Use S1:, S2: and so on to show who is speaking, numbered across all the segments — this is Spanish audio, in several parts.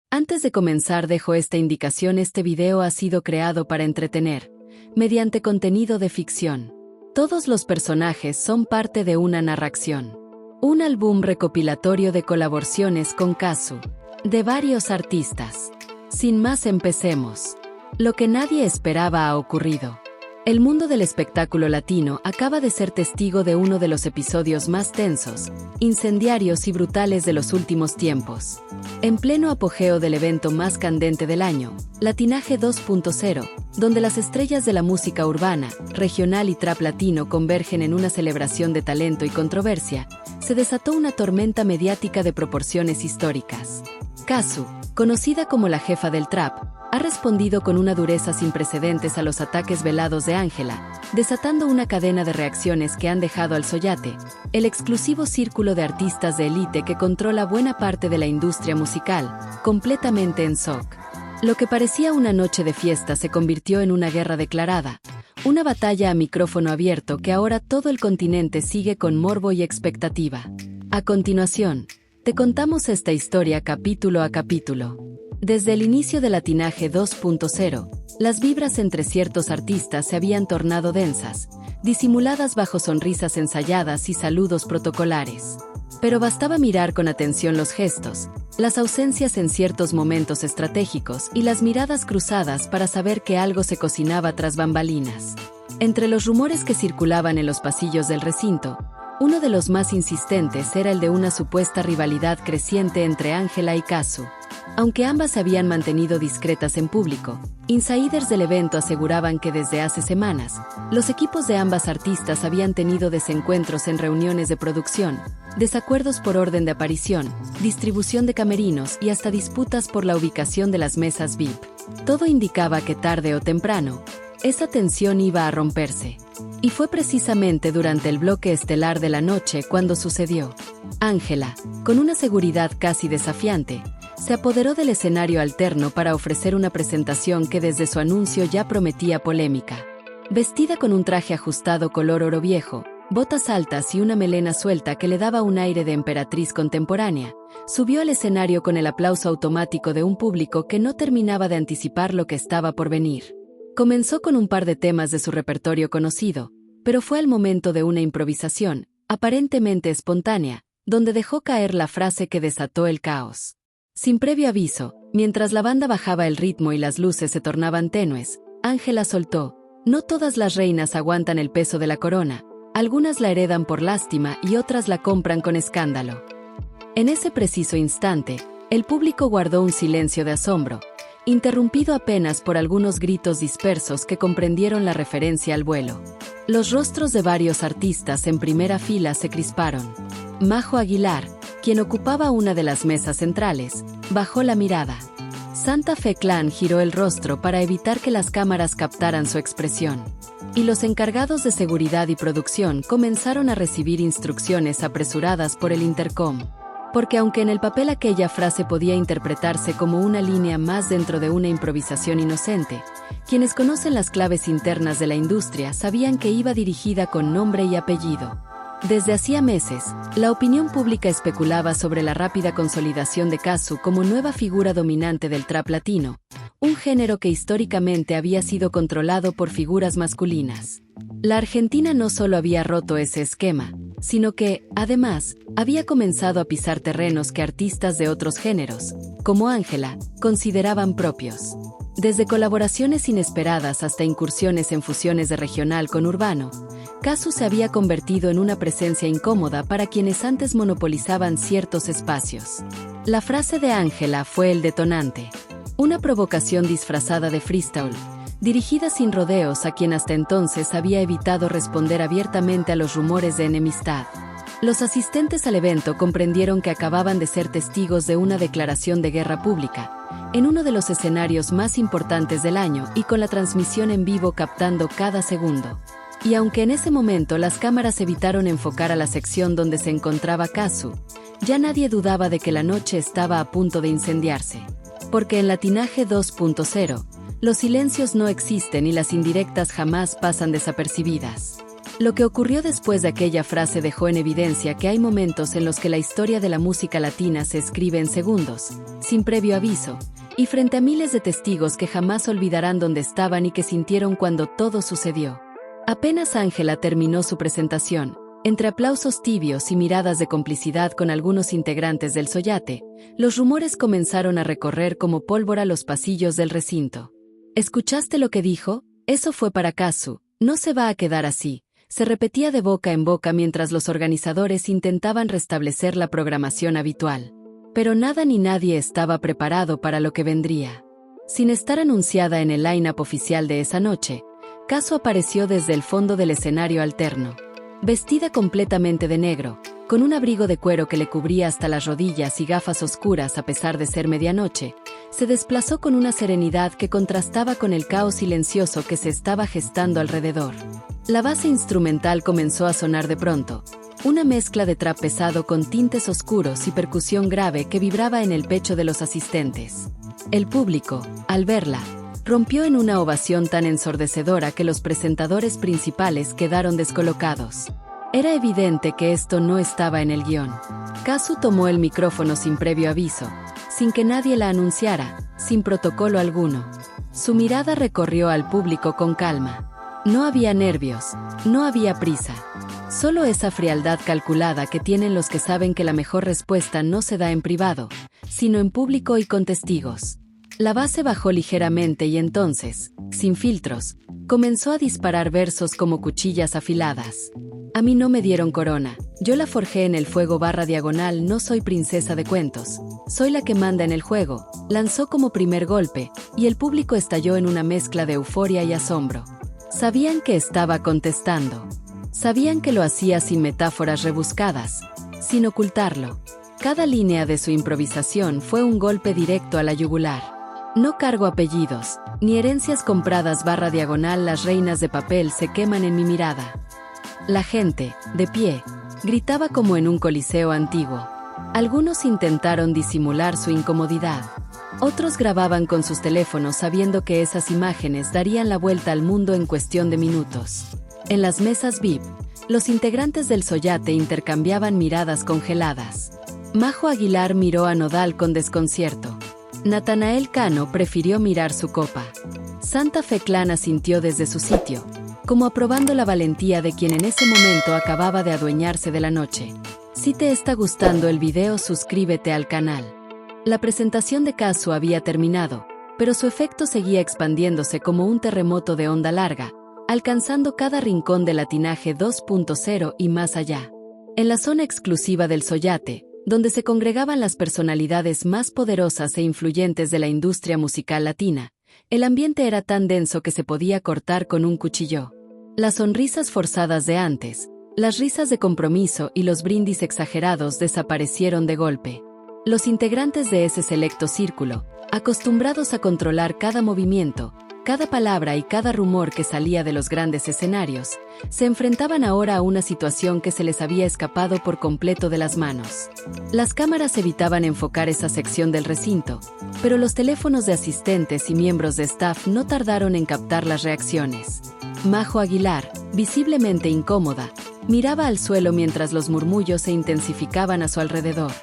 S1: Antes de comenzar dejo esta indicación: este video ha sido creado para entretener, mediante contenido de ficción. Todos los personajes son parte de una narración. Un álbum recopilatorio de colaboraciones con Kazu, de varios artistas. Sin más, empecemos. Lo que nadie esperaba ha ocurrido. El mundo del espectáculo latino acaba de ser testigo de uno de los episodios más tensos, incendiarios y brutales de los últimos tiempos. En pleno apogeo del evento más candente del año, Latinaje 2.0, donde las estrellas de la música urbana, regional y trap latino convergen en una celebración de talento y controversia, se desató una tormenta mediática de proporciones históricas. Kazu, conocida como la jefa del trap, ha respondido con una dureza sin precedentes a los ataques velados de Ángela, desatando una cadena de reacciones que han dejado al Soyate, el exclusivo círculo de artistas de élite que controla buena parte de la industria musical, completamente en shock. Lo que parecía una noche de fiesta se convirtió en una guerra declarada, una batalla a micrófono abierto que ahora todo el continente sigue con morbo y expectativa. A continuación, te contamos esta historia capítulo a capítulo. Desde el inicio de Latinaje 2.0, las vibras entre ciertos artistas se habían tornado densas, disimuladas bajo sonrisas ensayadas y saludos protocolares. Pero bastaba mirar con atención los gestos, las ausencias en ciertos momentos estratégicos y las miradas cruzadas para saber que algo se cocinaba tras bambalinas. Entre los rumores que circulaban en los pasillos del recinto, uno de los más insistentes era el de una supuesta rivalidad creciente entre Ángela y Kazu. Aunque ambas se habían mantenido discretas en público, insiders del evento aseguraban que desde hace semanas, los equipos de ambas artistas habían tenido desencuentros en reuniones de producción, desacuerdos por orden de aparición, distribución de camerinos y hasta disputas por la ubicación de las mesas VIP. Todo indicaba que tarde o temprano, esa tensión iba a romperse. Y fue precisamente durante el bloque estelar de la noche cuando sucedió. Ángela, con una seguridad casi desafiante, se apoderó del escenario alterno para ofrecer una presentación que desde su anuncio ya prometía polémica. Vestida con un traje ajustado color oro viejo, botas altas y una melena suelta que le daba un aire de emperatriz contemporánea, subió al escenario con el aplauso automático de un público que no terminaba de anticipar lo que estaba por venir. Comenzó con un par de temas de su repertorio conocido, pero fue al momento de una improvisación, aparentemente espontánea, donde dejó caer la frase que desató el caos. Sin previo aviso, mientras la banda bajaba el ritmo y las luces se tornaban tenues, Ángela soltó: "No todas las reinas aguantan el peso de la corona, algunas la heredan por lástima y otras la compran con escándalo". En ese preciso instante, el público guardó un silencio de asombro, interrumpido apenas por algunos gritos dispersos que comprendieron la referencia al vuelo. Los rostros de varios artistas en primera fila se crisparon. Majo Aguilar, quien ocupaba una de las mesas centrales, bajó la mirada. Santa Fe Clan giró el rostro para evitar que las cámaras captaran su expresión. Y los encargados de seguridad y producción comenzaron a recibir instrucciones apresuradas por el intercom. Porque aunque en el papel aquella frase podía interpretarse como una línea más dentro de una improvisación inocente, quienes conocen las claves internas de la industria sabían que iba dirigida con nombre y apellido. Desde hacía meses, la opinión pública especulaba sobre la rápida consolidación de Kazu como nueva figura dominante del trap latino, un género que históricamente había sido controlado por figuras masculinas. La Argentina no solo había roto ese esquema, sino que, además, había comenzado a pisar terrenos que artistas de otros géneros, como Ángela, consideraban propios. Desde colaboraciones inesperadas hasta incursiones en fusiones de regional con urbano, Kazu se había convertido en una presencia incómoda para quienes antes monopolizaban ciertos espacios. La frase de Ángela fue el detonante. Una provocación disfrazada de freestyle, dirigida sin rodeos a quien hasta entonces había evitado responder abiertamente a los rumores de enemistad. Los asistentes al evento comprendieron que acababan de ser testigos de una declaración de guerra pública, en uno de los escenarios más importantes del año y con la transmisión en vivo captando cada segundo. Y aunque en ese momento las cámaras evitaron enfocar a la sección donde se encontraba Kazu, ya nadie dudaba de que la noche estaba a punto de incendiarse. Porque en Latinaje 2.0, los silencios no existen y las indirectas jamás pasan desapercibidas. Lo que ocurrió después de aquella frase dejó en evidencia que hay momentos en los que la historia de la música latina se escribe en segundos, sin previo aviso, y frente a miles de testigos que jamás olvidarán dónde estaban y que sintieron cuando todo sucedió. Apenas Ángela terminó su presentación, entre aplausos tibios y miradas de complicidad con algunos integrantes del Soyate, los rumores comenzaron a recorrer como pólvora los pasillos del recinto. ¿Escuchaste lo que dijo? Eso fue para Kazu, no se va a quedar así. Se repetía de boca en boca mientras los organizadores intentaban restablecer la programación habitual. Pero nada ni nadie estaba preparado para lo que vendría. Sin estar anunciada en el line-up oficial de esa noche, Kazu apareció desde el fondo del escenario alterno. Vestida completamente de negro, con un abrigo de cuero que le cubría hasta las rodillas y gafas oscuras a pesar de ser medianoche, se desplazó con una serenidad que contrastaba con el caos silencioso que se estaba gestando alrededor. La base instrumental comenzó a sonar de pronto, una mezcla de trap pesado con tintes oscuros y percusión grave que vibraba en el pecho de los asistentes. El público, al verla, rompió en una ovación tan ensordecedora que los presentadores principales quedaron descolocados. Era evidente que esto no estaba en el guión. Kazu tomó el micrófono sin previo aviso, sin que nadie la anunciara, sin protocolo alguno. Su mirada recorrió al público con calma. No había nervios, no había prisa. Solo esa frialdad calculada que tienen los que saben que la mejor respuesta no se da en privado, sino en público y con testigos. La base bajó ligeramente y entonces, sin filtros, comenzó a disparar versos como cuchillas afiladas. A mí no me dieron corona, yo la forjé en el fuego /diagonal, no soy princesa de cuentos, soy la que manda en el juego, lanzó como primer golpe, y el público estalló en una mezcla de euforia y asombro. Sabían que estaba contestando. Sabían que lo hacía sin metáforas rebuscadas, sin ocultarlo. Cada línea de su improvisación fue un golpe directo a la yugular. No cargo apellidos, ni herencias compradas /diagonal, las reinas de papel se queman en mi mirada. La gente, de pie, gritaba como en un coliseo antiguo. Algunos intentaron disimular su incomodidad. Otros grababan con sus teléfonos sabiendo que esas imágenes darían la vuelta al mundo en cuestión de minutos. En las mesas VIP, los integrantes del Soyate intercambiaban miradas congeladas. Majo Aguilar miró a Nodal con desconcierto. Natanael Cano prefirió mirar su copa. Santa Fe Clan asintió desde su sitio, como aprobando la valentía de quien en ese momento acababa de adueñarse de la noche. Si te está gustando el video, suscríbete al canal. La presentación de Kazu había terminado, pero su efecto seguía expandiéndose como un terremoto de onda larga, alcanzando cada rincón de Latinaje 2.0 y más allá. En la zona exclusiva del Soyate, donde se congregaban las personalidades más poderosas e influyentes de la industria musical latina, el ambiente era tan denso que se podía cortar con un cuchillo. Las sonrisas forzadas de antes, las risas de compromiso y los brindis exagerados desaparecieron de golpe. Los integrantes de ese selecto círculo, acostumbrados a controlar cada movimiento, cada palabra y cada rumor que salía de los grandes escenarios, se enfrentaban ahora a una situación que se les había escapado por completo de las manos. Las cámaras evitaban enfocar esa sección del recinto, pero los teléfonos de asistentes y miembros de staff no tardaron en captar las reacciones. Majo Aguilar, visiblemente incómoda, miraba al suelo mientras los murmullos se intensificaban a su alrededor.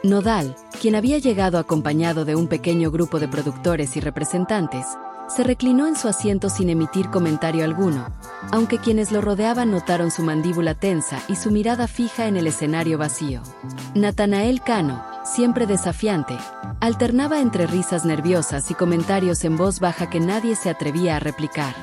S1: Nodal, quien había llegado acompañado de un pequeño grupo de productores y representantes, se reclinó en su asiento sin emitir comentario alguno, aunque quienes lo rodeaban notaron su mandíbula tensa y su mirada fija en el escenario vacío. Natanael Cano, siempre desafiante, alternaba entre risas nerviosas y comentarios en voz baja que nadie se atrevía a replicar.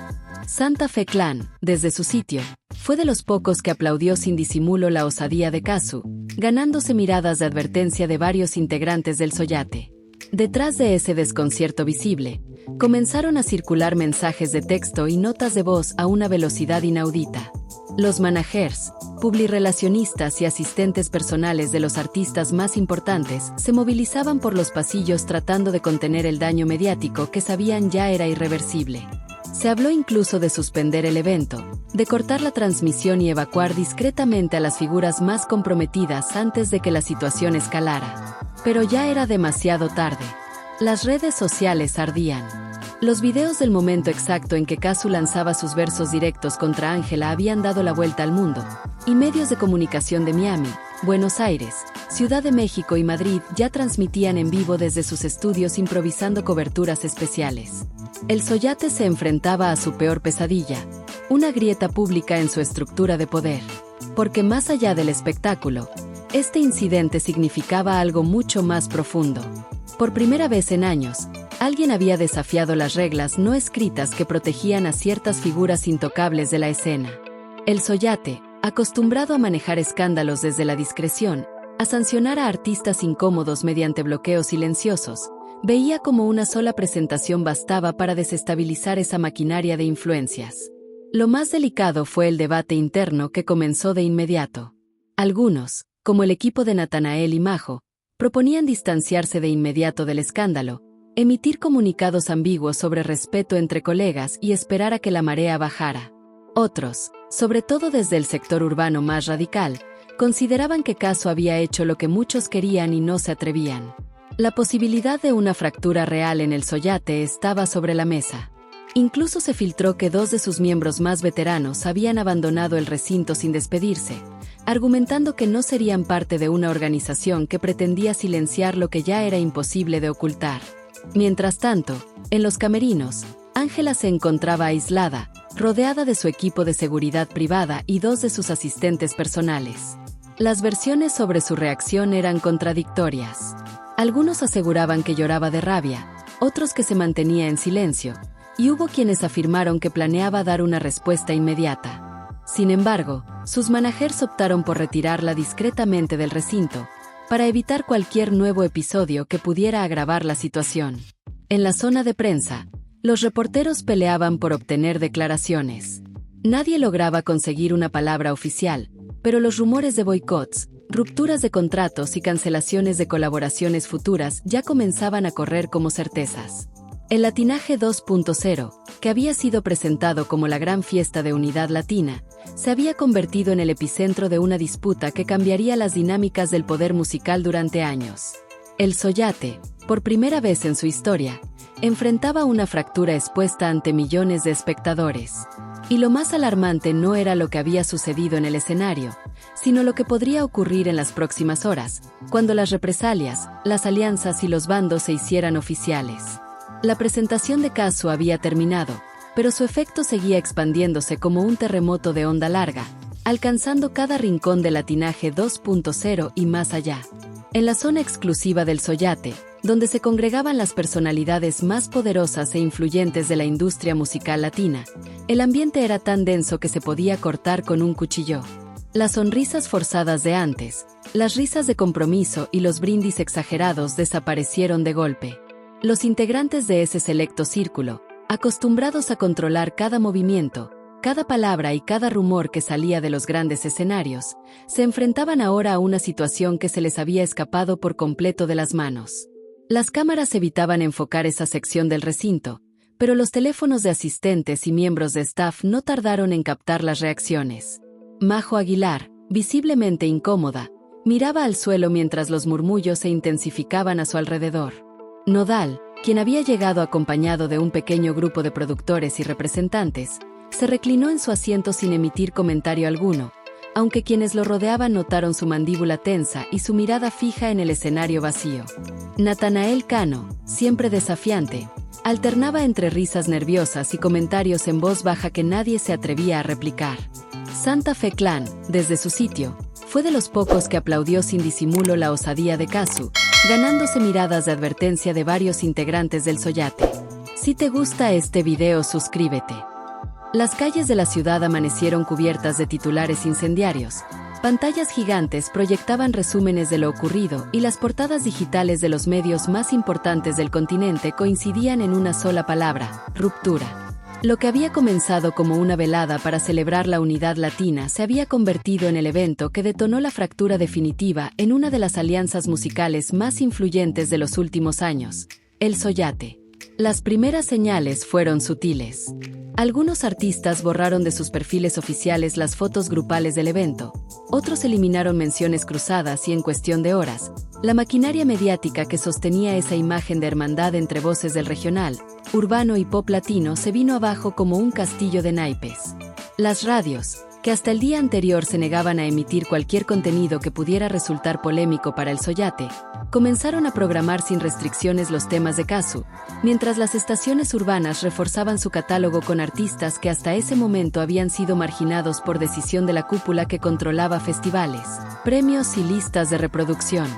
S1: Santa Fe Clan, desde su sitio, fue de los pocos que aplaudió sin disimulo la osadía de Kazu, ganándose miradas de advertencia de varios integrantes del Soyate. Detrás de ese desconcierto visible, comenzaron a circular mensajes de texto y notas de voz a una velocidad inaudita. Los managers, publirelacionistas y asistentes personales de los artistas más importantes se movilizaban por los pasillos tratando de contener el daño mediático que sabían ya era irreversible. Se habló incluso de suspender el evento, de cortar la transmisión y evacuar discretamente a las figuras más comprometidas antes de que la situación escalara. Pero ya era demasiado tarde. Las redes sociales ardían. Los videos del momento exacto en que Cazzu lanzaba sus versos directos contra Ángela habían dado la vuelta al mundo, y medios de comunicación de Miami, Buenos Aires, Ciudad de México y Madrid ya transmitían en vivo desde sus estudios improvisando coberturas especiales. El Soyate se enfrentaba a su peor pesadilla, una grieta pública en su estructura de poder. Porque más allá del espectáculo, este incidente significaba algo mucho más profundo. Por primera vez en años, alguien había desafiado las reglas no escritas que protegían a ciertas figuras intocables de la escena. El Soyate, acostumbrado a manejar escándalos desde la discreción, a sancionar a artistas incómodos mediante bloqueos silenciosos, veía como una sola presentación bastaba para desestabilizar esa maquinaria de influencias. Lo más delicado fue el debate interno que comenzó de inmediato. Algunos, como el equipo de Natanael y Majo, proponían distanciarse de inmediato del escándalo, emitir comunicados ambiguos sobre respeto entre colegas y esperar a que la marea bajara. Otros, sobre todo desde el sector urbano más radical, consideraban que Cazzu había hecho lo que muchos querían y no se atrevían. La posibilidad de una fractura real en el Soyate estaba sobre la mesa. Incluso se filtró que 2 de sus miembros más veteranos habían abandonado el recinto sin despedirse, argumentando que no serían parte de una organización que pretendía silenciar lo que ya era imposible de ocultar. Mientras tanto, en los camerinos, Ángela se encontraba aislada, rodeada de su equipo de seguridad privada y 2 de sus asistentes personales. Las versiones sobre su reacción eran contradictorias. Algunos aseguraban que lloraba de rabia, otros que se mantenía en silencio, y hubo quienes afirmaron que planeaba dar una respuesta inmediata. Sin embargo, sus managers optaron por retirarla discretamente del recinto, para evitar cualquier nuevo episodio que pudiera agravar la situación. En la zona de prensa, los reporteros peleaban por obtener declaraciones. Nadie lograba conseguir una palabra oficial, pero los rumores de boicots, rupturas de contratos y cancelaciones de colaboraciones futuras ya comenzaban a correr como certezas. El Latinaje 2.0, que había sido presentado como la gran fiesta de unidad latina, se había convertido en el epicentro de una disputa que cambiaría las dinámicas del poder musical durante años. El Soyate, por primera vez en su historia, enfrentaba una fractura expuesta ante millones de espectadores. Y lo más alarmante no era lo que había sucedido en el escenario, sino lo que podría ocurrir en las próximas horas, cuando las represalias, las alianzas y los bandos se hicieran oficiales. La presentación de Cazzu había terminado, pero su efecto seguía expandiéndose como un terremoto de onda larga, alcanzando cada rincón del Latinaje 2.0 y más allá. En la zona exclusiva del Soyate, donde se congregaban las personalidades más poderosas e influyentes de la industria musical latina, el ambiente era tan denso que se podía cortar con un cuchillo. Las sonrisas forzadas de antes, las risas de compromiso y los brindis exagerados desaparecieron de golpe. Los integrantes de ese selecto círculo, acostumbrados a controlar cada movimiento, cada palabra y cada rumor que salía de los grandes escenarios, se enfrentaban ahora a una situación que se les había escapado por completo de las manos. Las cámaras evitaban enfocar esa sección del recinto, pero los teléfonos de asistentes y miembros de staff no tardaron en captar las reacciones. Majo Aguilar, visiblemente incómoda, miraba al suelo mientras los murmullos se intensificaban a su alrededor. Nodal, quien había llegado acompañado de un pequeño grupo de productores y representantes, se reclinó en su asiento sin emitir comentario alguno, aunque quienes lo rodeaban notaron su mandíbula tensa y su mirada fija en el escenario vacío. Natanael Cano, siempre desafiante, alternaba entre risas nerviosas y comentarios en voz baja que nadie se atrevía a replicar. Santa Fe Clan, desde su sitio, fue de los pocos que aplaudió sin disimulo la osadía de Cazzu, ganándose miradas de advertencia de varios integrantes del Soyate. Si te gusta este video, suscríbete. Las calles de la ciudad amanecieron cubiertas de titulares incendiarios. Pantallas gigantes proyectaban resúmenes de lo ocurrido y las portadas digitales de los medios más importantes del continente coincidían en una sola palabra: ruptura. Lo que había comenzado como una velada para celebrar la unidad latina se había convertido en el evento que detonó la fractura definitiva en una de las alianzas musicales más influyentes de los últimos años, el Soyate. Las primeras señales fueron sutiles. Algunos artistas borraron de sus perfiles oficiales las fotos grupales del evento, otros eliminaron menciones cruzadas y en cuestión de horas, La maquinaria mediática que sostenía esa imagen de hermandad entre voces del regional, urbano y pop latino se vino abajo como un castillo de naipes. Las radios, que hasta el día anterior se negaban a emitir cualquier contenido que pudiera resultar polémico para el Soyate, comenzaron a programar sin restricciones los temas de Cazzu, mientras las estaciones urbanas reforzaban su catálogo con artistas que hasta ese momento habían sido marginados por decisión de la cúpula que controlaba festivales, premios y listas de reproducción.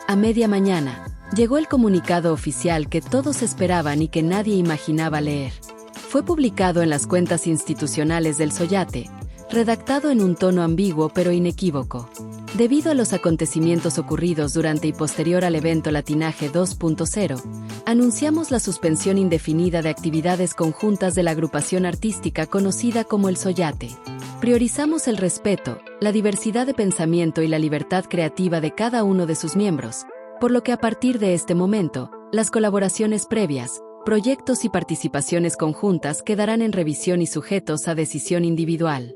S1: A media mañana, llegó el comunicado oficial que todos esperaban y que nadie imaginaba leer. Fue publicado en las cuentas institucionales del Soyate, redactado en un tono ambiguo pero inequívoco. Debido a los acontecimientos ocurridos durante y posterior al evento Latinaje 2.0, anunciamos la suspensión indefinida de actividades conjuntas de la agrupación artística conocida como el Soyate. Priorizamos el respeto, la diversidad de pensamiento y la libertad creativa de cada uno de sus miembros, por lo que a partir de este momento, las colaboraciones previas, proyectos y participaciones conjuntas quedarán en revisión y sujetos a decisión individual.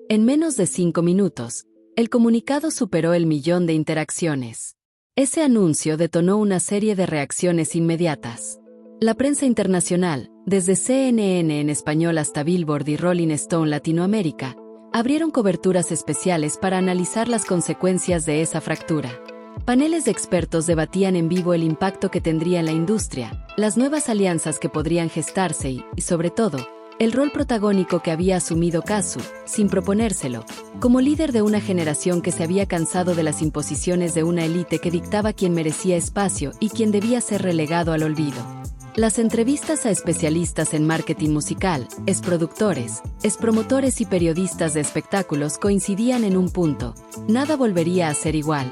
S1: En menos de 5 minutos, el comunicado superó el 1.000.000 de interacciones. Ese anuncio detonó una serie de reacciones inmediatas. La prensa internacional, desde CNN en español hasta Billboard y Rolling Stone Latinoamérica, abrieron coberturas especiales para analizar las consecuencias de esa fractura. Paneles de expertos debatían en vivo el impacto que tendría en la industria, las nuevas alianzas que podrían gestarse y, sobre todo, el rol protagónico que había asumido Cazzu, sin proponérselo, como líder de una generación que se había cansado de las imposiciones de una élite que dictaba quién merecía espacio y quién debía ser relegado al olvido. Las entrevistas a especialistas en marketing musical, exproductores, expromotores y periodistas de espectáculos coincidían en un punto: nada volvería a ser igual.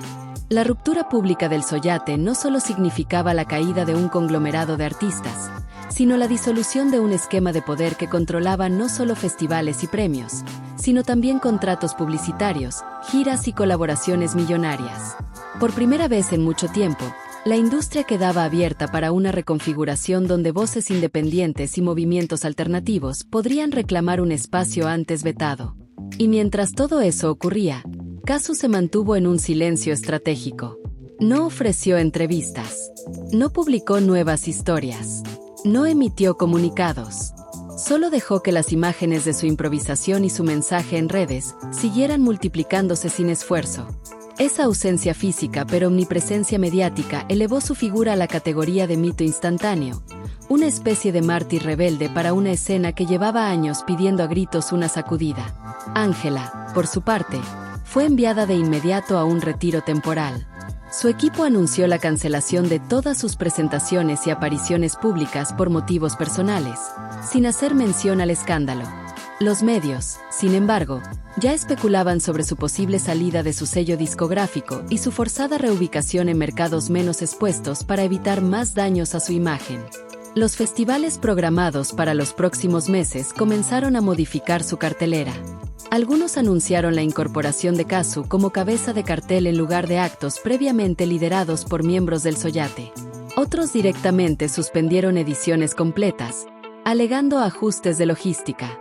S1: La ruptura pública del Soyate no solo significaba la caída de un conglomerado de artistas, sino la disolución de un esquema de poder que controlaba no solo festivales y premios, sino también contratos publicitarios, giras y colaboraciones millonarias. Por primera vez en mucho tiempo, la industria quedaba abierta para una reconfiguración donde voces independientes y movimientos alternativos podrían reclamar un espacio antes vetado. Y mientras todo eso ocurría, Cazzu se mantuvo en un silencio estratégico. No ofreció entrevistas. No publicó nuevas historias. No emitió comunicados. Solo dejó que las imágenes de su improvisación y su mensaje en redes siguieran multiplicándose sin esfuerzo. Esa ausencia física pero omnipresencia mediática elevó su figura a la categoría de mito instantáneo, una especie de mártir rebelde para una escena que llevaba años pidiendo a gritos una sacudida. Ángela, por su parte, fue enviada de inmediato a un retiro temporal. Su equipo anunció la cancelación de todas sus presentaciones y apariciones públicas por motivos personales, sin hacer mención al escándalo. Los medios, sin embargo, ya especulaban sobre su posible salida de su sello discográfico y su forzada reubicación en mercados menos expuestos para evitar más daños a su imagen. Los festivales programados para los próximos meses comenzaron a modificar su cartelera. Algunos anunciaron la incorporación de Cazzu como cabeza de cartel en lugar de actos previamente liderados por miembros del Soyate. Otros directamente suspendieron ediciones completas, alegando ajustes de logística.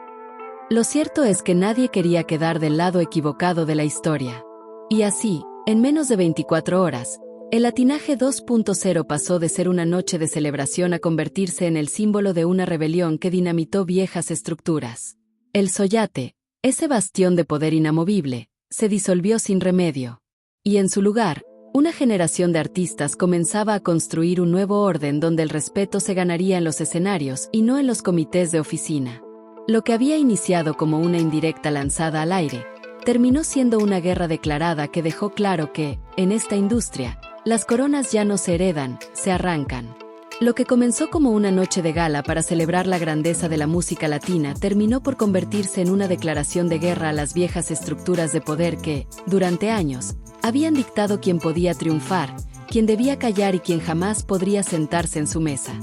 S1: Lo cierto es que nadie quería quedar del lado equivocado de la historia. Y así, en menos de 24 horas, el Latinaje 2.0 pasó de ser una noche de celebración a convertirse en el símbolo de una rebelión que dinamitó viejas estructuras. El Soyate, ese bastión de poder inamovible, se disolvió sin remedio. Y en su lugar, una generación de artistas comenzaba a construir un nuevo orden donde el respeto se ganaría en los escenarios y no en los comités de oficina. Lo que había iniciado como una indirecta lanzada al aire, terminó siendo una guerra declarada que dejó claro que, en esta industria, las coronas ya no se heredan, se arrancan. Lo que comenzó como una noche de gala para celebrar la grandeza de la música latina terminó por convertirse en una declaración de guerra a las viejas estructuras de poder que, durante años, habían dictado quién podía triunfar, quién debía callar y quién jamás podría sentarse en su mesa.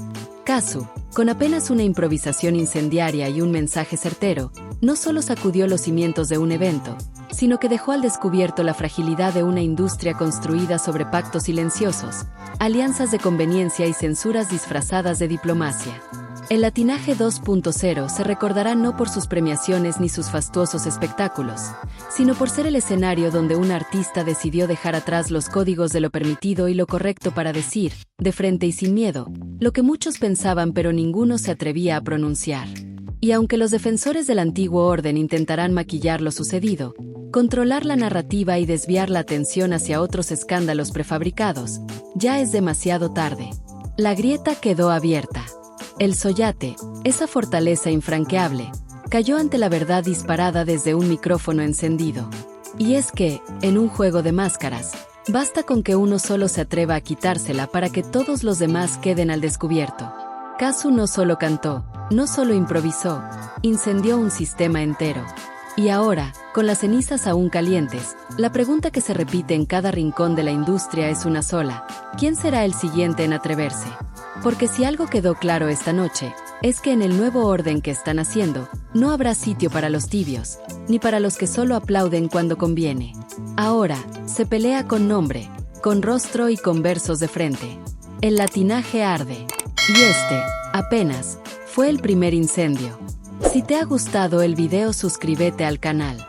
S1: Cazzu, con apenas una improvisación incendiaria y un mensaje certero, no solo sacudió los cimientos de un evento, sino que dejó al descubierto la fragilidad de una industria construida sobre pactos silenciosos, alianzas de conveniencia y censuras disfrazadas de diplomacia. El Latinaje 2.0 se recordará no por sus premiaciones ni sus fastuosos espectáculos, sino por ser el escenario donde un artista decidió dejar atrás los códigos de lo permitido y lo correcto para decir, de frente y sin miedo, lo que muchos pensaban pero ninguno se atrevía a pronunciar. Y aunque los defensores del antiguo orden intentarán maquillar lo sucedido, controlar la narrativa y desviar la atención hacia otros escándalos prefabricados, ya es demasiado tarde. La grieta quedó abierta. El Soyate, esa fortaleza infranqueable, cayó ante la verdad disparada desde un micrófono encendido. Y es que, en un juego de máscaras, basta con que uno solo se atreva a quitársela para que todos los demás queden al descubierto. Casu no solo cantó, no solo improvisó, incendió un sistema entero. Y ahora, con las cenizas aún calientes, la pregunta que se repite en cada rincón de la industria es una sola: ¿quién será el siguiente en atreverse? Porque si algo quedó claro esta noche, es que en el nuevo orden que están haciendo, no habrá sitio para los tibios, ni para los que solo aplauden cuando conviene. Ahora, se pelea con nombre, con rostro y con versos de frente. El latinaje arde. Y apenas, fue el primer incendio. Si te ha gustado el video, suscríbete al canal.